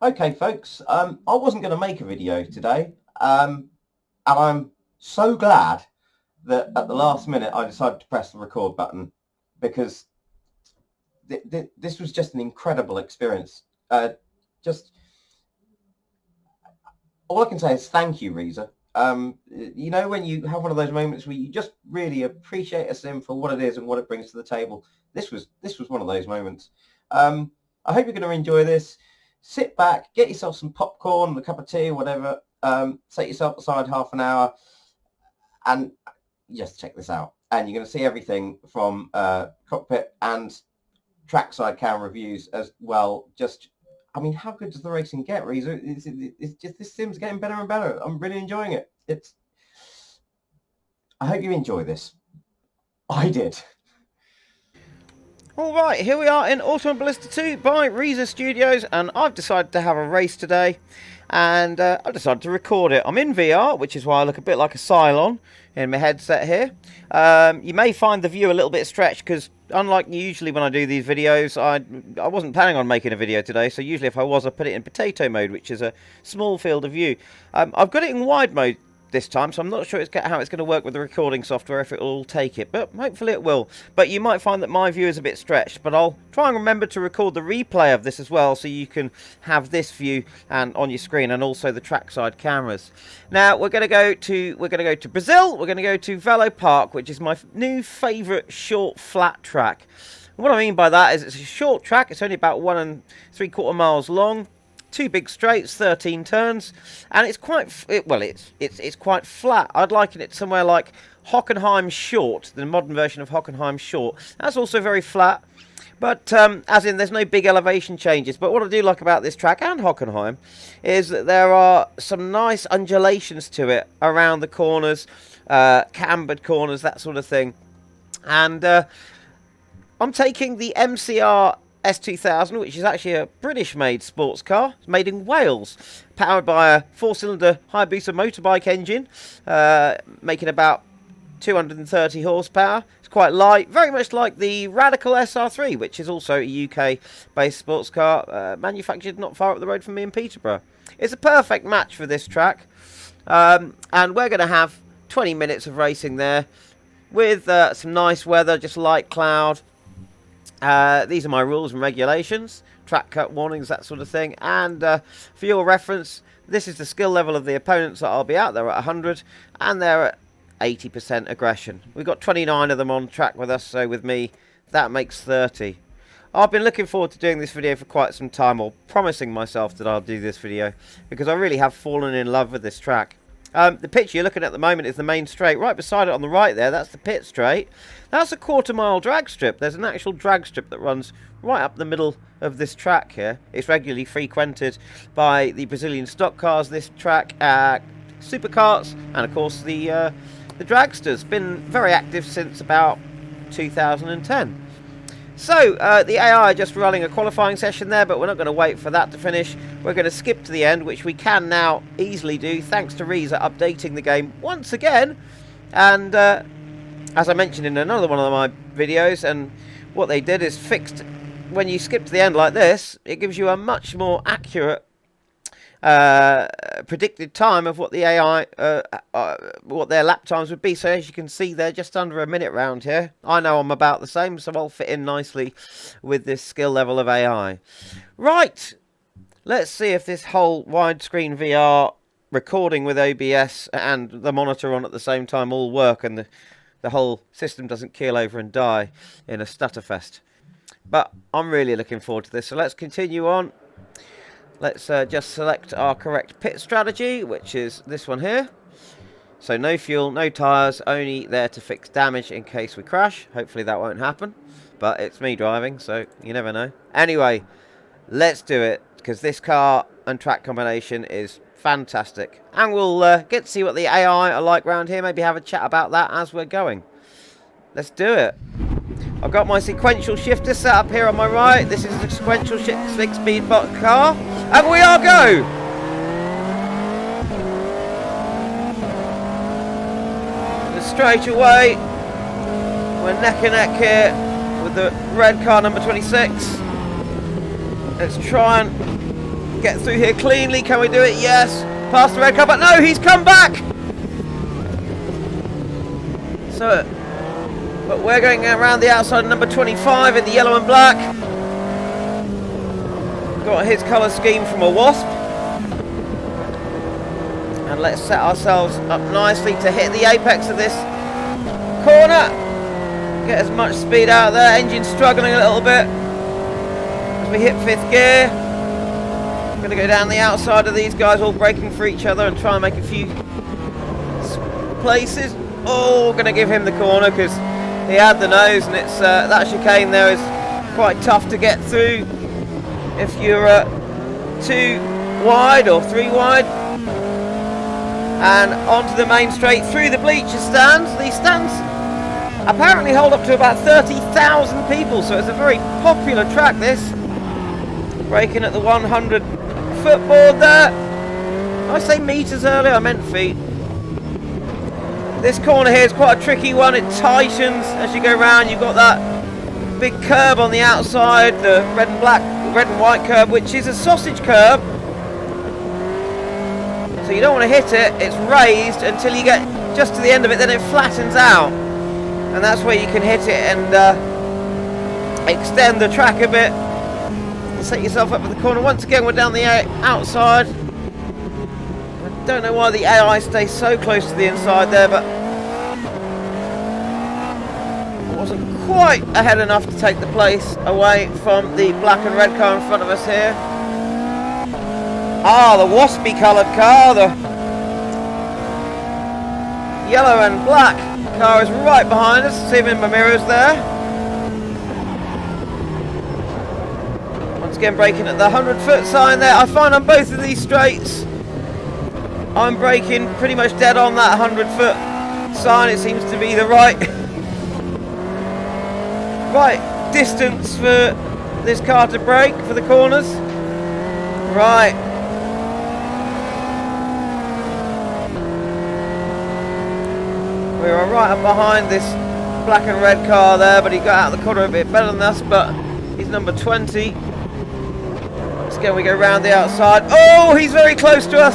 Okay, folks, I wasn't going to make a video today, and I'm so glad that at the last minute I decided to press the record button because this was just an incredible experience. Just all I can say is thank you, Reza. You know, when you have one of those moments where you just really appreciate a sim for what it is and what it brings to the table. This was one of those moments. I hope you're going to enjoy this. Sit back, get yourself some popcorn, a cup of tea, whatever. Set yourself aside half an hour and just check this out. And you're going to see everything from cockpit and trackside cam reviews as well. Just, I mean, how good does the racing get, Reza? It's just, this sim's getting better and better. I'm really enjoying it. I hope you enjoy this. I did. Alright, here we are in Automobilista 2 by Reza Studios, and I've decided to have a race today, and I've decided to record it. I'm in VR, which is why I look a bit like a Cylon in my headset here. You may find the view a little bit stretched, because unlike usually when I do these videos, I wasn't planning on making a video today, so usually if I was, I put it in potato mode, which is a small field of view. I've got it in wide mode this time, so I'm not sure how it's going to work with the recording software, if it will all take it, but hopefully it will. But you might find that my view is a bit stretched, but I'll try and remember to record the replay of this as well, so you can have this view and on your screen, and also the trackside cameras. Now we're going to go to Brazil. We're going to go to Valo Park, which is my new favourite short flat track. And what I mean by that is it's a short track. It's only about 1 3/4 miles long. 2 big straights, 13 turns, and it's quite it's quite flat. I'd liken it somewhere like Hockenheim Short, the modern version of Hockenheim Short. That's also very flat, but as in there's no big elevation changes. But what I do like about this track and Hockenheim is that there are some nice undulations to it around the corners, cambered corners, that sort of thing. And I'm taking the MCR S2000, which is actually a British-made sports car. It's made in Wales, powered by a 4-cylinder Hayabusa motorbike engine, making about 230 horsepower. It's quite light, very much like the Radical SR3, which is also a UK-based sports car, manufactured not far up the road from me in Peterborough. It's a perfect match for this track, and we're going to have 20 minutes of racing there, with some nice weather, just light cloud. These are my rules and regulations, track cut warnings, that sort of thing. And for your reference, this is the skill level of the opponents that I'll be at. They're at 100 and they're at 80% aggression. We've got 29 of them on track with us, so with me that makes 30. I've been looking forward to doing this video for quite some time, or promising myself that I'll do this video, because I really have fallen in love with this track. The pitch you're looking at the moment is the main straight. Right beside it on the right there, that's the pit straight. That's a 1/4 mile drag strip. There's an actual drag strip that runs right up the middle of this track here. It's regularly frequented by the Brazilian stock cars, this track, supercars, and of course the dragsters. Been very active since about 2010. So, the AI are just running a qualifying session there, but we're not going to wait for that to finish. We're going to skip to the end, which we can now easily do, thanks to Reza updating the game once again. And, as I mentioned in another one of my videos, and what they did is fixed, when you skip to the end like this, it gives you a much more accurate predicted time of what the AI, what their lap times would be. So as you can see, they're just under a minute round here. I know I'm about the same, so I'll fit in nicely with this skill level of AI. Right, let's see if this whole widescreen VR recording with OBS and the monitor on at the same time all work, and the whole system doesn't keel over and die in a stutterfest. But I'm really looking forward to this, so let's continue on. Let's just select our correct pit strategy, which is this one here. So no fuel, no tyres, only there to fix damage in case we crash. Hopefully that won't happen, but it's me driving, so you never know. Anyway, let's do it, because this car and track combination is fantastic. And we'll get to see what the AI are like around here, maybe have a chat about that as we're going. Let's do it. I've got my sequential shifter set up here on my right. This is a sequential 6-speed car. And we are go! And straight away, we're neck and neck here with the red car number 26. Let's try and get through here cleanly. Can we do it? Yes. Past the red car, but no, he's come back. So, but we're going around the outside of number 25 in the yellow and black. Got his colour scheme from a WASP. And let's set ourselves up nicely to hit the apex of this corner. Get as much speed out there. Engine struggling a little bit as we hit 5th gear. I'm going to go down the outside of these guys, all braking for each other, and try and make a few places. Oh, going to give him the corner because he had the nose, and it's that chicane there is quite tough to get through if you're 2 wide or 3 wide. And onto the main straight through the bleacher stands. These stands apparently hold up to about 30,000 people, so it's a very popular track, this. Braking at the 100 foot board there. Did I say meters earlier? I meant feet. This corner here is quite a tricky one. It tightens as you go around. You've got that big curb on the outside, the red and white curb, which is a sausage curb. So you don't want to hit it. It's raised until you get just to the end of it, then it flattens out. And that's where you can hit it and extend the track a bit and set yourself up for the corner. Once again, we're down the outside. I don't know why the AI stays so close to the inside there, but I wasn't quite ahead enough to take the place away from the black and red car in front of us here. Ah, the waspy coloured car, the yellow and black car is right behind us. See him in my mirrors there. Once again, braking at the 100 foot sign there. I find on both of these straights I'm braking pretty much dead on that 100 foot sign. It seems to be the right distance for this car to brake for the corners. Right. We were right up behind this black and red car there, but he got out of the corner a bit better than us, but he's number 20. Once again, we go round the outside. Oh, he's very close to us.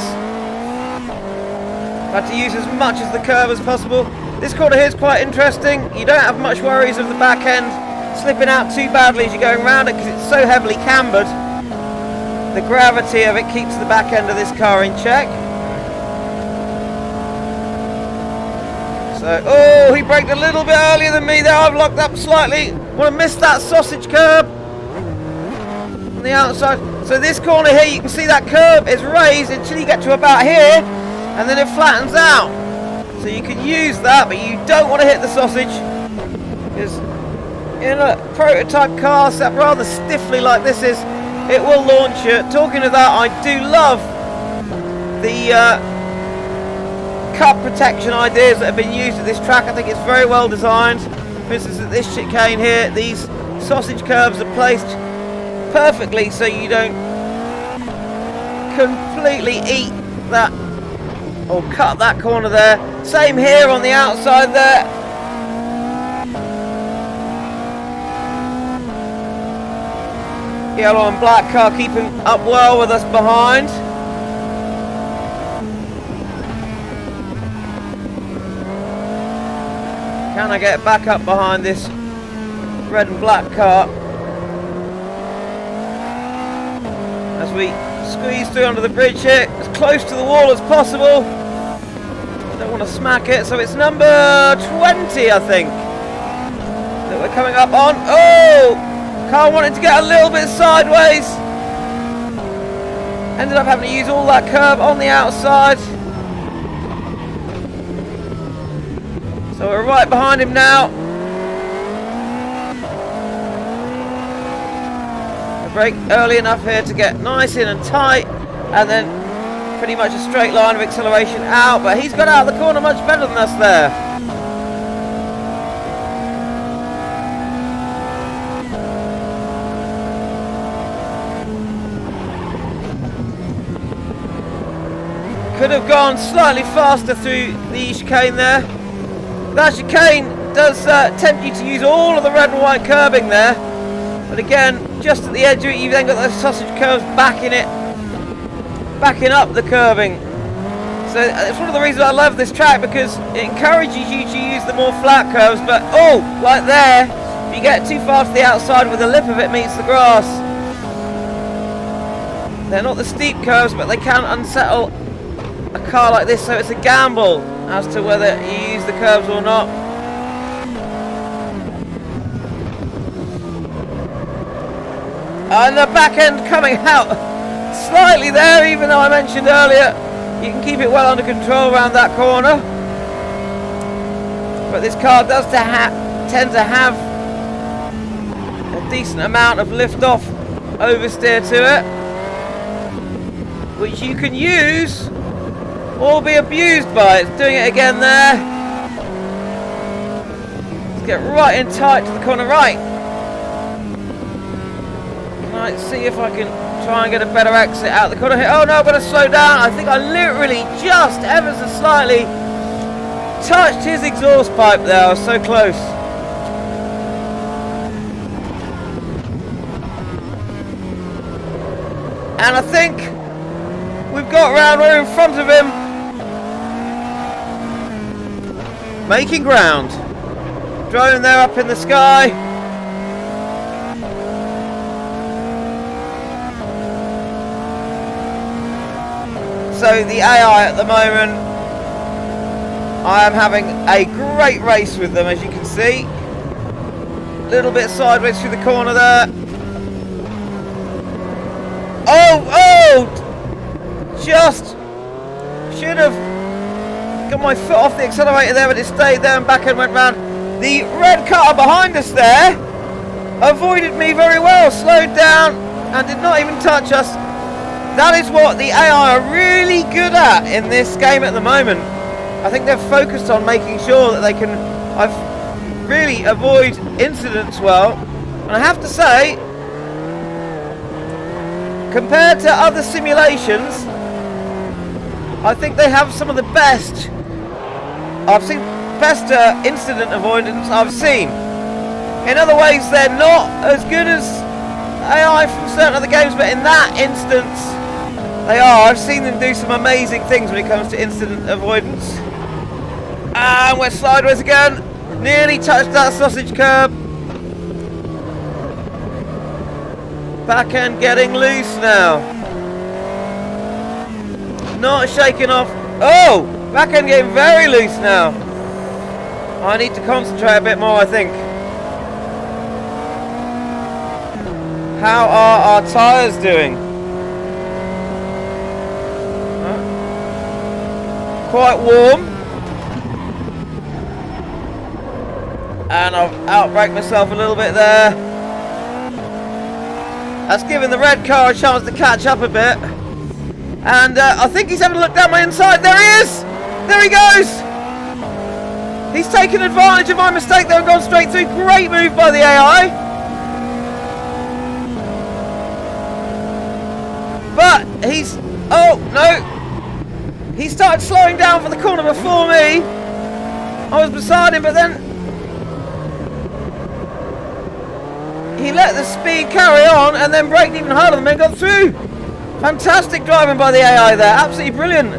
Had to use as much as the curve as possible. This corner here is quite interesting. You don't have much worries of the back end slipping out too badly as you're going around it because it's so heavily cambered. The gravity of it keeps the back end of this car in check. So, oh, he braked a little bit earlier than me there. I've locked up slightly. Want to miss that sausage curb on the outside. So this corner here, you can see that curb is raised until you get to about here, and then it flattens out. So you can use that, but you don't want to hit the sausage, because in a prototype car set rather stiffly like this is, it will launch you. Talking of that, I do love the cup protection ideas that have been used at this track. I think it's very well designed. For instance, at this chicane here, these sausage curbs are placed perfectly so you don't completely eat that or cut that corner there. Same here on the outside there. Yellow and black car keeping up well with us behind. Can I get back up behind this red and black car as we squeeze through under the bridge here, as close to the wall as possible. Don't want to smack it, so it's number 20, I think, that we're coming up on. Oh! Car wanted to get a little bit sideways. Ended up having to use all that curb on the outside. So we're right behind him now. I brake early enough here to get nice in and tight, and then pretty much a straight line of acceleration out, but he's got out of the corner much better than us there. Could have gone slightly faster through the chicane there. That chicane does tempt you to use all of the red and white curbing there, but again, just at the edge of it, you've then got those sausage curves back in it, backing up the curbing. So it's one of the reasons I love this track, because it encourages you to use the more flat curves. But oh, like there, if you get too far to the outside where the lip of it meets the grass, they're not the steep curves, but they can unsettle a car like this. So it's a gamble as to whether you use the curves or not. And the back end coming out slightly there, even though I mentioned earlier you can keep it well under control around that corner. But this car does tend to have a decent amount of lift-off oversteer to it, which you can use or be abused by. It's doing it again there. Let's get right in tight to the corner right. Right, see if I can try and get a better exit out the corner here. Oh no, I've got to slow down. I think I literally just ever so slightly touched his exhaust pipe there. I was so close. And I think we've got round, we're in front of him. Making ground. Drone there up in the sky. So the AI at the moment, I am having a great race with them, as you can see. A little bit sideways through the corner there. Oh! Just should have got my foot off the accelerator there, but it stayed there and back end went round. The red car behind us there avoided me very well, slowed down and did not even touch us. That is what the AI are really good at in this game at the moment. I think they're focused on making sure that they can really avoid incidents well. And I have to say, compared to other simulations, I think they have some of the best. I've seen best incident avoidance I've seen. In other ways, they're not as good as AI from certain other games, but in that instance, they are. I've seen them do some amazing things when it comes to incident avoidance. And we're sideways again. Nearly touched that sausage curb. Back end getting loose now. Not shaking off. Oh! Back end getting very loose now. I need to concentrate a bit more, I think. How are our tyres doing? Quite warm. And I've outbraked myself a little bit there. That's given the red car a chance to catch up a bit. And I think he's having a look down my inside. There he is! There he goes! He's taken advantage of my mistake there and gone straight through. Great move by the AI. But he's... Oh, no. He started slowing down for the corner before me. I was beside him, but then he let the speed carry on and then braked even harder than me and got through. Fantastic driving by the AI there. Absolutely brilliant.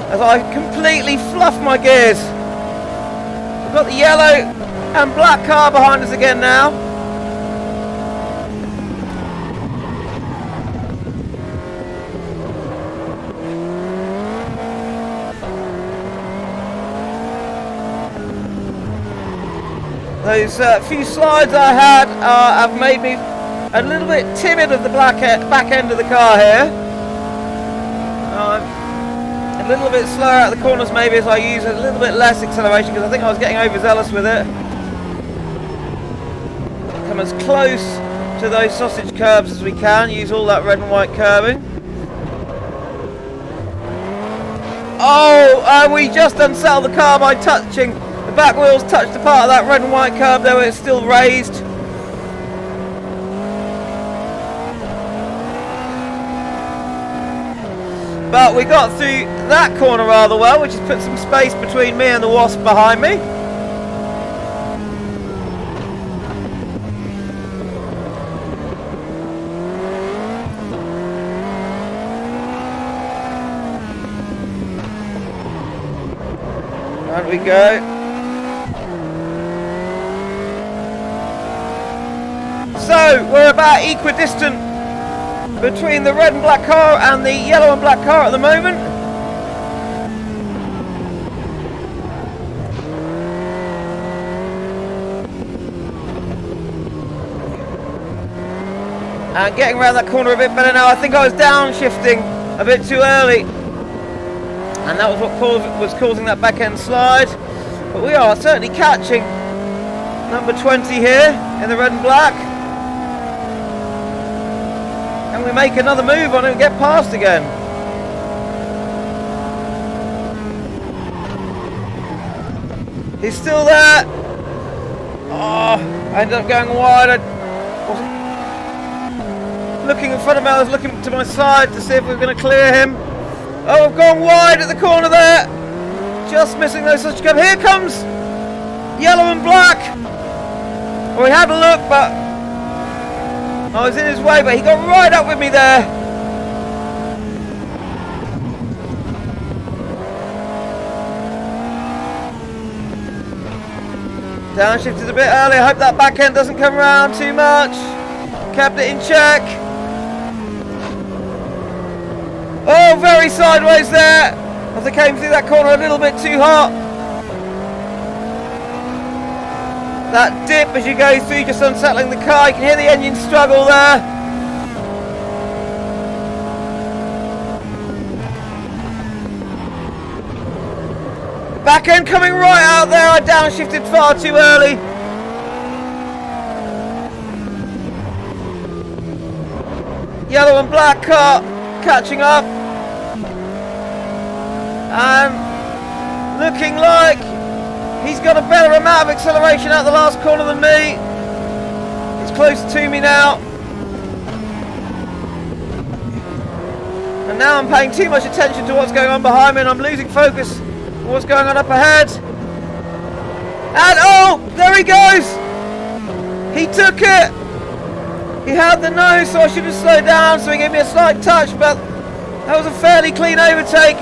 As I completely fluff my gears. We've got the yellow and black car behind us again now. Those few slides I had have made me a little bit timid of the back end of the car here. I'm a little bit slower out of the corners maybe as I use a little bit less acceleration because I think I was getting overzealous with it. Come as close to those sausage curbs as we can, use all that red and white curbing. Oh, and we just unsettled the car by touching. The back wheels touched a part of that red and white curb there where it's still raised. But we got through that corner rather well, which has put some space between me and the WASP behind me. And we go. So we're about equidistant between the red and black car and the yellow and black car at the moment. And getting around that corner a bit better now. I think I was downshifting a bit too early, and that was what was causing that back end slide. But we are certainly catching number 20 here in the red and black. And we make another move on it and get past again. He's still there. Oh, I ended up going wide. I wasn't looking in front of me, I was looking to my side to see if we were going to clear him. Oh, I've gone wide at the corner there. Just missing those sausage curbs. Here comes yellow and black. Well, he had a look, but I was in his way, but he got right up with me there. Downshifted a bit early. I hope that back end doesn't come around too much. Kept it in check. Oh, very sideways there as I came through that corner a little bit too hot. That dip as you go through, just unsettling the car. You can hear the engine struggle there. Back end coming right out there. I downshifted far too early. Yellow and black car catching up. And looking like he's got a better amount of acceleration at the last corner than me. He's closer to me now. And now I'm paying too much attention to what's going on behind me, and I'm losing focus on what's going on up ahead. And oh, there he goes. He took it. He had the nose, so I should have slowed down, so he gave me a slight touch, but that was a fairly clean overtake.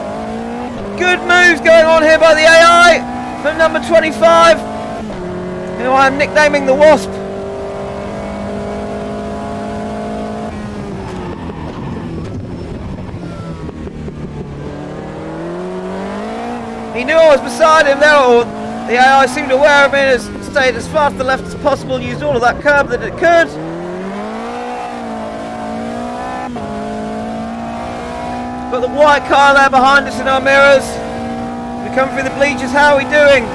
Good moves going on here by the AI from number 25, who I'm nicknaming the WASP. He knew I was beside him there, or the AI seemed aware of me and has stayed as far to the left as possible, used all of that curb that it could. Got the white car there behind us in our mirrors. We come through the bleachers. How are we doing?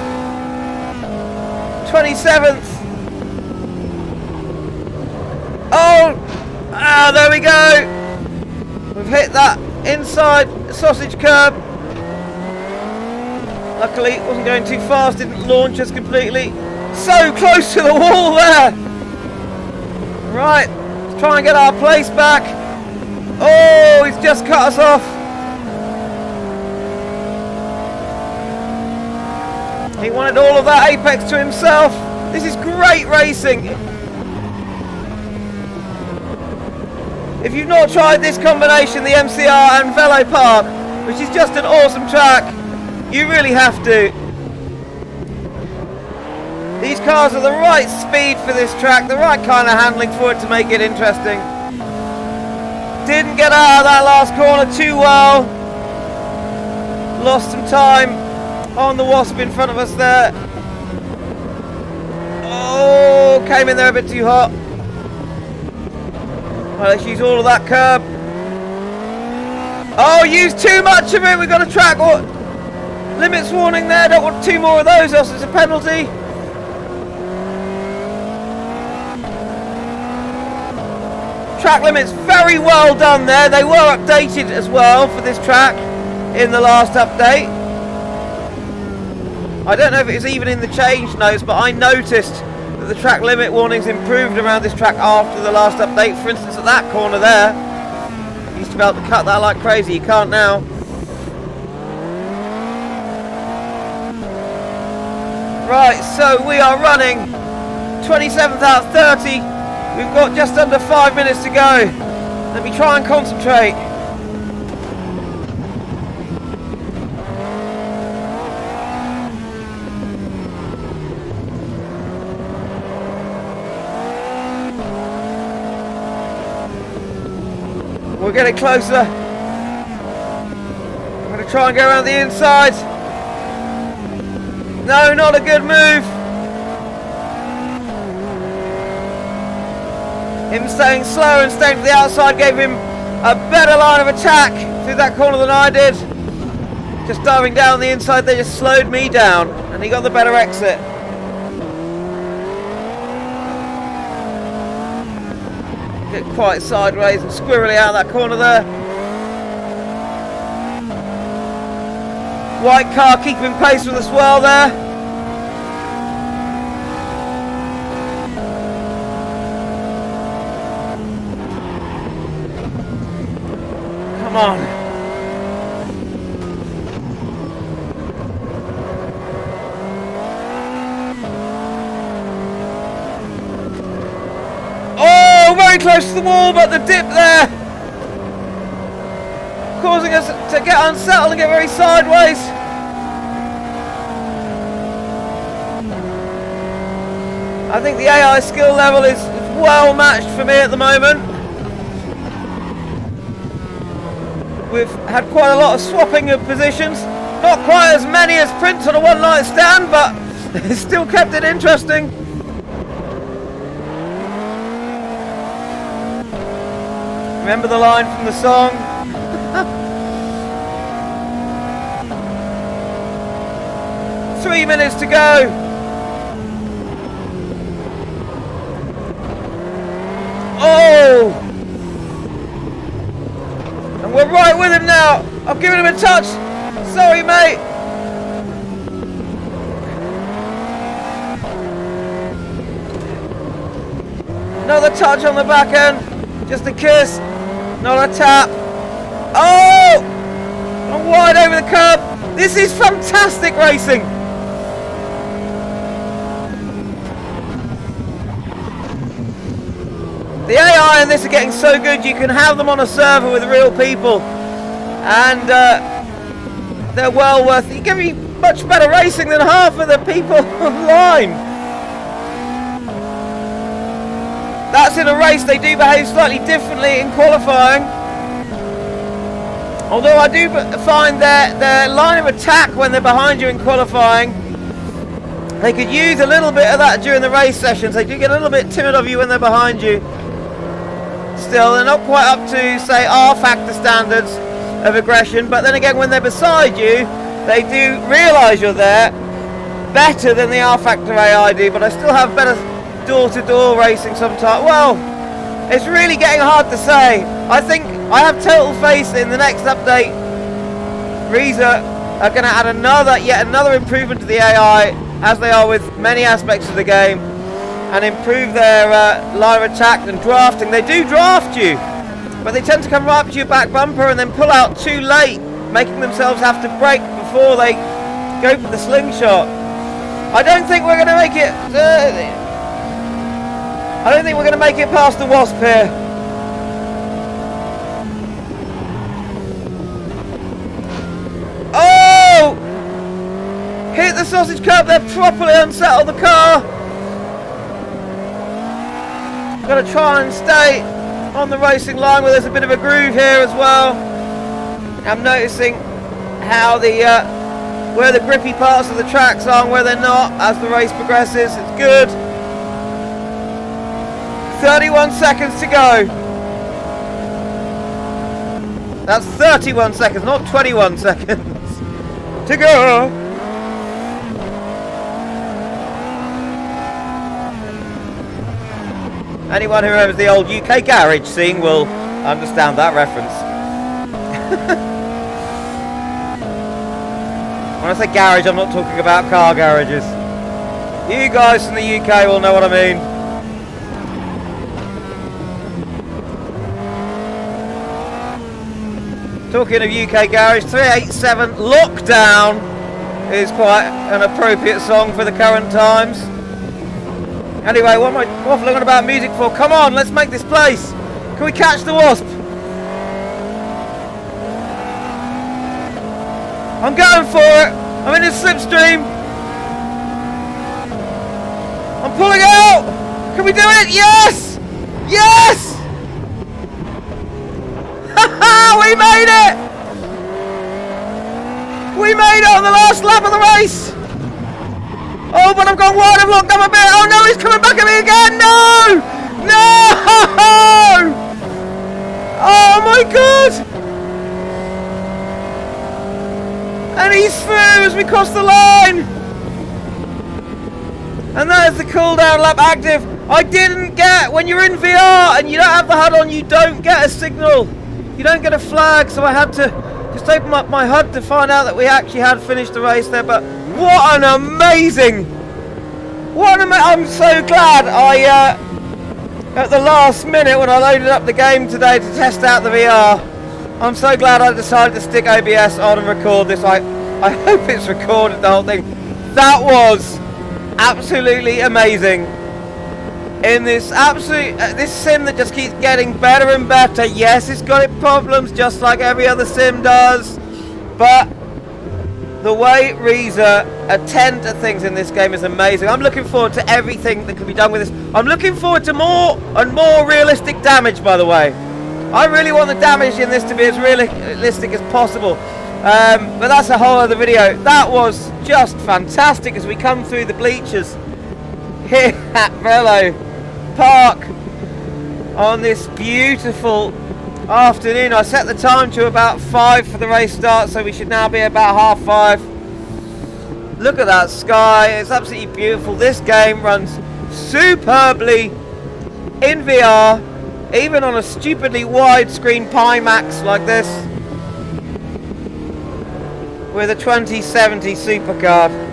27th. Oh, there we go. We've hit that inside sausage curb. Luckily it wasn't going too fast, didn't launch us completely. So close to the wall there. Right, let's try and get our place back. Oh, he's just cut us off. He wanted all of that apex to himself. This is great racing. If you've not tried this combination, the MCR and Valo Park, which is just an awesome track, you really have to. These cars are the right speed for this track, the right kind of handling for it to make it interesting. Didn't get out of that last corner too well. Lost some time on the WASP in front of us there. Oh, came in there a bit too hot. Well, let's use all of that curb. Oh, used too much of it. We've got a track limits warning there. Don't want two more of those, else it's a penalty. Track limits very well done there. They were updated as well for this track in the last update. I don't know if it was even in the change notes, but I noticed that the track limit warnings improved around this track after the last update. For instance, at that corner there, you used to be able to cut that like crazy. You can't now. Right, so we are running 27th out of 30. We've got just under 5 minutes to go. Let me try and concentrate. We're getting closer. I'm going to try and go around the inside. No, not a good move. Him staying slow and staying to the outside gave him a better line of attack through that corner than I did. Just diving down the inside, they just slowed me down and he got the better exit. Get quite sideways and squirrely out of that corner there. White car keeping pace with us well there. Come on. Oh, very close to the wall, but the dip there causing us to get unsettled and get very sideways. I think the AI skill level is well matched for me at the moment. We've had quite a lot of swapping of positions. Not quite as many as Prince on a one-night stand, but it's still kept it interesting. Remember the line from the song? 3 minutes to go. Oh! And we're right with him now. I've given him a touch. Sorry, mate. Another touch on the back end. Just a kiss. Not a tap. Oh! I'm wide over the curb. This is fantastic racing. The AI in this are getting so good you can have them on a server with real people, and they're well worth it. You give me much better racing than half of the people online. That's in a race. They do behave slightly differently in qualifying, although I do find their line of attack when they're behind you in qualifying, they could use a little bit of that during the race sessions. They do get a little bit timid of you when they're behind you. Still, they're not quite up to, say, R-factor standards of aggression, but then again, when they're beside you, they do realise you're there better than the R-factor AI do, but I still have better door-to-door racing sometimes. Well, it's really getting hard to say. I think I have total faith in the next update. Reza are going to add yet another improvement to the AI, as they are with many aspects of the game, and improve their line of attack and drafting. They do draft you, but they tend to come right up to your back bumper and then pull out too late, making themselves have to brake before they go for the slingshot. I don't think we're going to make it. I don't think we're going to make it past the WASP here. Oh! Hit the sausage curb there, properly unsettled the car. Got to try and stay on the racing line where there's a bit of a groove here as well. I'm noticing how where the grippy parts of the tracks are and where they're not as the race progresses. It's good. 31 seconds to go. That's 31 seconds, not 21 seconds to go. Anyone who remembers the old UK garage scene will understand that reference. When I say garage, I'm not talking about car garages. You guys from the UK will know what I mean. Talking of UK garage, 387 Lockdown is quite an appropriate song for the current times. Anyway, what am I waffling on about music for? Come on, let's make this place. Can we catch the WASP? I'm going for it. I'm in a slipstream. I'm pulling out. Can we do it? Yes! Yes! We made it! We made it on the last lap of the race! Oh, but I've gone wide, I've locked up a bit! Oh no, he's coming back at me again! No! No! Oh my god! And he's through as we cross the line! And that is the cooldown lap active. I didn't get, when you're in VR and you don't have the HUD on, you don't get a signal. You don't get a flag, so I had to just open up my HUD to find out that we actually had finished the race there. But what an amazing, I'm so glad I, at the last minute when I loaded up the game today to test out the VR, I'm so glad I decided to stick OBS on and record this. I hope it's recorded, the whole thing. That was absolutely amazing. In this this sim that just keeps getting better and better. Yes, it's got its problems just like every other sim does, but the way Reza attend to things in this game is amazing. I'm looking forward to everything that can be done with this. I'm looking forward to more and more realistic damage, by the way. I really want the damage in this to be as realistic as possible. But that's a whole other video. That was just fantastic as we come through the bleachers here at Valo Park on this beautiful afternoon. I set the time to about 5 for the race start, so we should now be about 5:30. Look at that sky, it's absolutely beautiful. This game runs superbly in VR, even on a stupidly widescreen Pimax like this, with a 2070 supercard.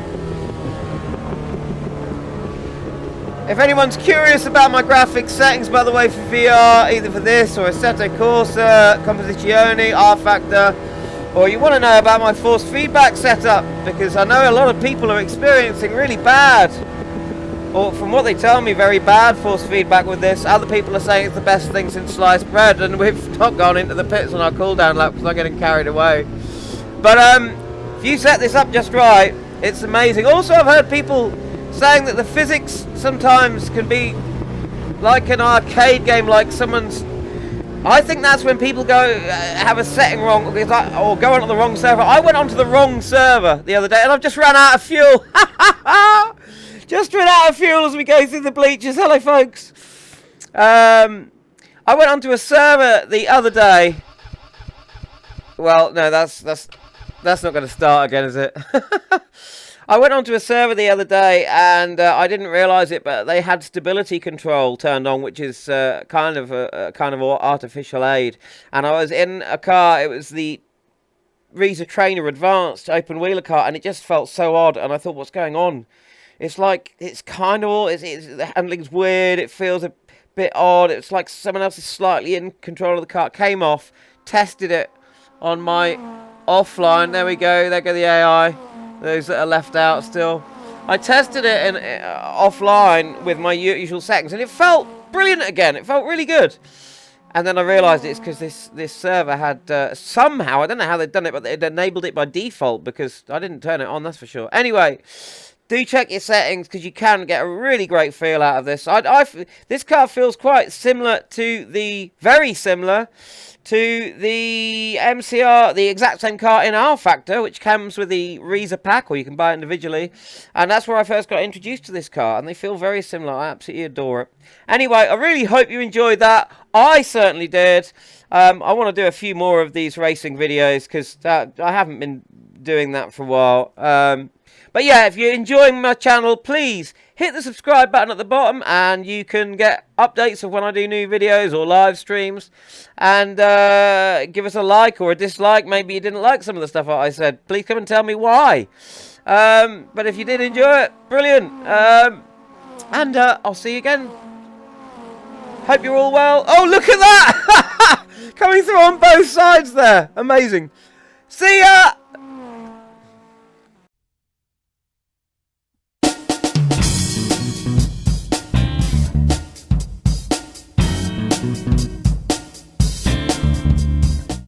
If anyone's curious about my graphics settings, by the way, for VR, either for this or Assetto Corsa, Composizione, R-Factor, or you want to know about my force feedback setup, because I know a lot of people are experiencing really bad, or from what they tell me, very bad force feedback with this. Other people are saying it's the best thing since sliced bread, and we've not gone into the pits on our cooldown lap because I'm getting carried away. But if you set this up just right, it's amazing. Also, I've heard people saying that the physics sometimes can be like an arcade game, like someone's... I think that's when people go have a setting wrong, or go onto the wrong server. I went onto the wrong server the other day and I've just ran out of fuel. Just ran out of fuel as we go through the bleachers. Hello, folks. I went onto a server the other day. Well, no, that's not going to start again, is it? I went onto a server the other day and I didn't realise it, but they had stability control turned on, which is kind of artificial aid. And I was in a car. It was the Reza Trainer Advanced open wheeler car, and it just felt so odd. And I thought, what's going on? It's like it's the handling's weird. It feels a bit odd. It's like someone else is slightly in control of the car. Came off, tested it on my offline. There we go. There go the AI. Those that are left out still. I tested it offline with my usual settings, and it felt brilliant again. It felt really good. And then I realised it's because this server had somehow, I don't know how they've done it, but they'd enabled it by default because I didn't turn it on, that's for sure. Anyway, do check your settings because you can get a really great feel out of this. This car feels quite similar to very similar to the MCR, the exact same car in R-Factor, which comes with the Reza pack, or you can buy it individually. And that's where I first got introduced to this car, and they feel very similar. I absolutely adore it. Anyway, I really hope you enjoyed that. I certainly did. I want to do a few more of these racing videos, because I haven't been doing that for a while. But yeah, if you're enjoying my channel, please hit the subscribe button at the bottom and you can get updates of when I do new videos or live streams. And give us a like or a dislike. Maybe you didn't like some of the stuff I said. Please come and tell me why. But if you did enjoy it, brilliant. And I'll see you again. Hope you're all well. Oh, look at that! Coming through on both sides there. Amazing. See ya!